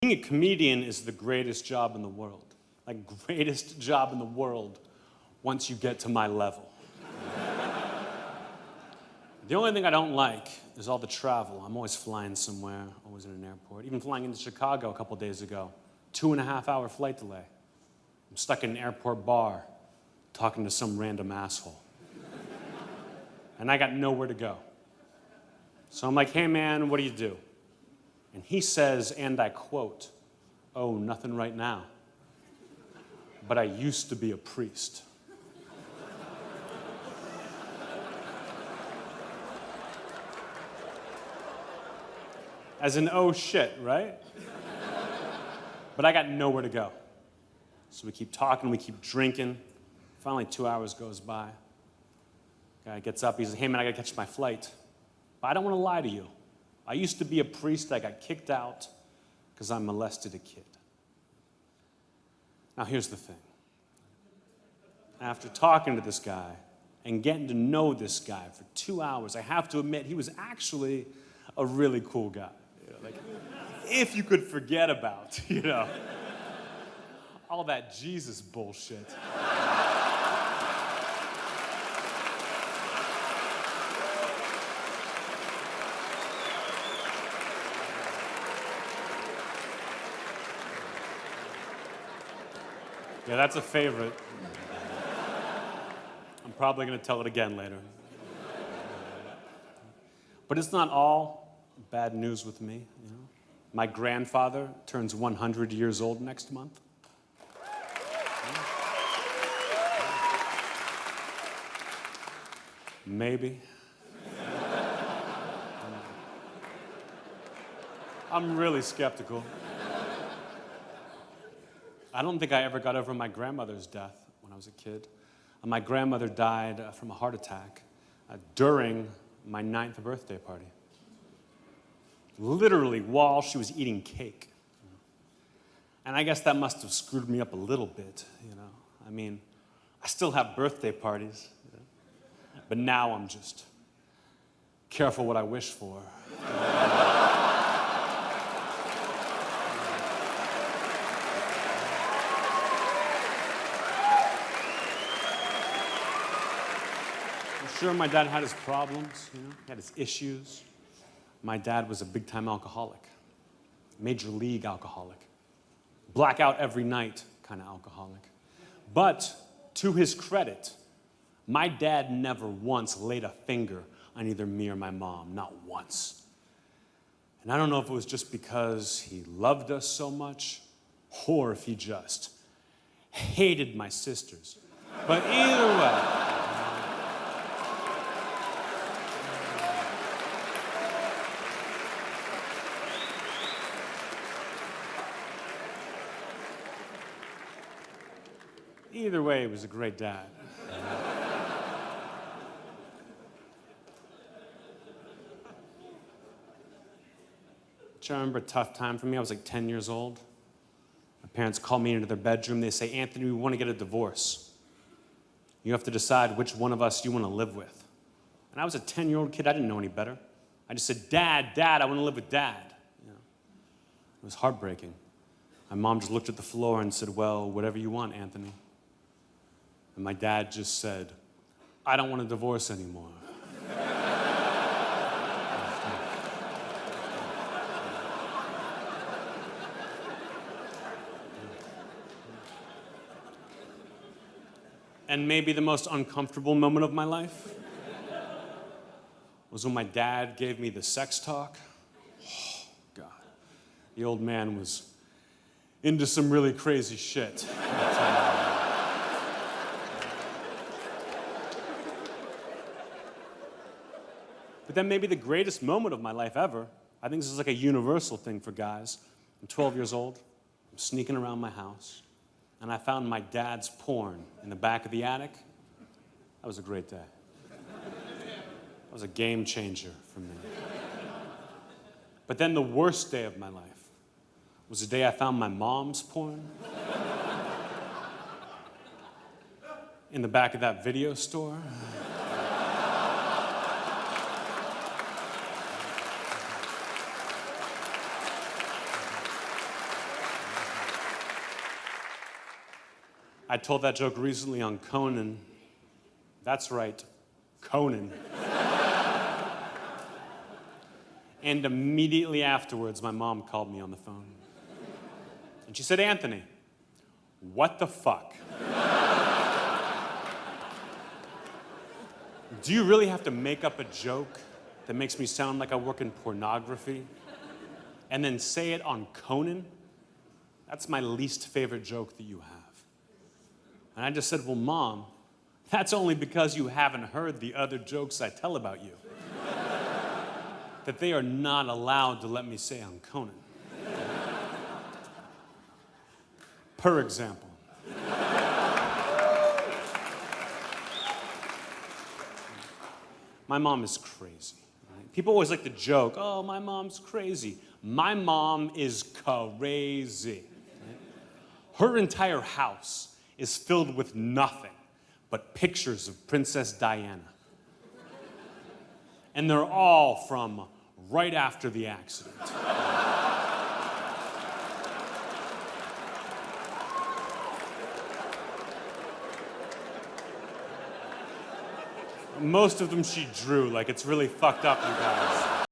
Being a comedian is the greatest job in the world. Like, greatest job in the world once you get to my level. The only thing I don't like is all the travel. I'm always flying somewhere, always in an airport. Even flying into Chicago a couple days ago, 2.5-hour flight delay. I'm stuck in an airport bar talking to some random asshole. And I got nowhere to go. So I'm like, hey man, what do you do? And he says, and I quote, "Oh, nothing right now. But I used to be a priest." As in, oh shit, right? But I got nowhere to go. So we keep talking, we keep drinking. Finally, 2 hours goes by. Guy gets up, he says, hey man, I gotta catch my flight. But I don't wanna lie to you. I used to be a priest, I got kicked out because I molested a kid. Now here's the thing. After talking to this guy and getting to know this guy for 2 hours, I have to admit he was actually a really cool guy. Like, if you could forget about, all that Jesus bullshit. Yeah, that's a favorite. I'm probably going to tell it again later. But it's not all bad news with me. My grandfather turns 100 years old next month. Maybe. I'm really skeptical. I don't think I ever got over my grandmother's death when I was a kid. My grandmother died from a heart attack during my 9th birthday party. Literally while she was eating cake. And I guess that must have screwed me up a little bit, I mean, I still have birthday parties, but now I'm just careful what I wish for. Sure, my dad had his problems, he had his issues. My dad was a big-time alcoholic, major league alcoholic, blackout every night kind of alcoholic. But to his credit, my dad never once laid a finger on either me or my mom, not once. And I don't know if it was just because he loved us so much or if he just hated my sisters. But either way, he was a great dad. I remember a tough time for me. I was like 10 years old. My parents called me into their bedroom. They say, Anthony, we want to get a divorce. You have to decide which one of us you want to live with. And I was a 10-year-old kid. I didn't know any better. I just said, Dad, I want to live with Dad. It was heartbreaking. My mom just looked at the floor and said, well, whatever you want, Anthony. And my dad just said, I don't want a divorce anymore. And maybe the most uncomfortable moment of my life was when my dad gave me the sex talk. Oh, God. The old man was into some really crazy shit. But then maybe the greatest moment of my life ever, I think this is like a universal thing for guys. I'm 12 years old, I'm sneaking around my house, and I found my dad's porn in the back of the attic. That was a great day. That was a game changer for me. But then the worst day of my life was the day I found my mom's porn in the back of that video store. I told that joke recently on Conan. That's right, Conan. And immediately afterwards, my mom called me on the phone. And she said, Anthony, what the fuck? Do you really have to make up a joke that makes me sound like I work in pornography and then say it on Conan? That's my least favorite joke that you have. And I just said, well, Mom, that's only because you haven't heard the other jokes I tell about you. That they are not allowed to let me say on Conan. Per example. My mom is crazy. Right? People always like to joke, oh, my mom's crazy. My mom is crazy. Right? Her entire house is filled with nothing but pictures of Princess Diana. And they're all from right after the accident. Most of them she drew, like it's really fucked up, you guys.